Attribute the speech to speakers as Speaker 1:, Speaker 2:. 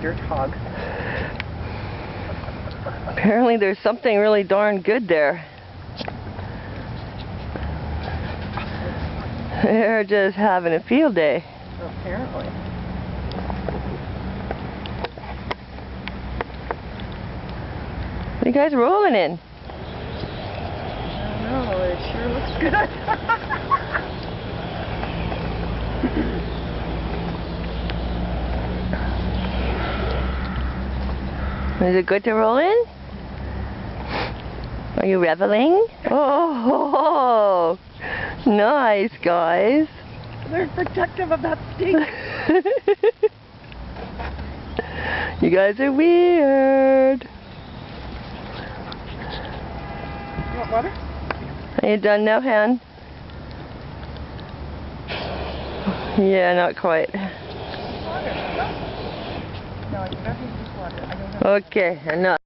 Speaker 1: dirt hog.
Speaker 2: Apparently there's something really darn good there. They're just having a field day.
Speaker 1: Apparently.
Speaker 2: What are you guys rolling in?
Speaker 1: I don't know, it sure looks good.
Speaker 2: Is it good to roll in? Are you reveling? Oh, nice, guys.
Speaker 1: They're protective of that stink.
Speaker 2: You guys are weird.
Speaker 1: You want water?
Speaker 2: Are you done now, Han? Yeah, not quite.
Speaker 1: Water. No, I don't need water. I don't have
Speaker 2: Okay, enough.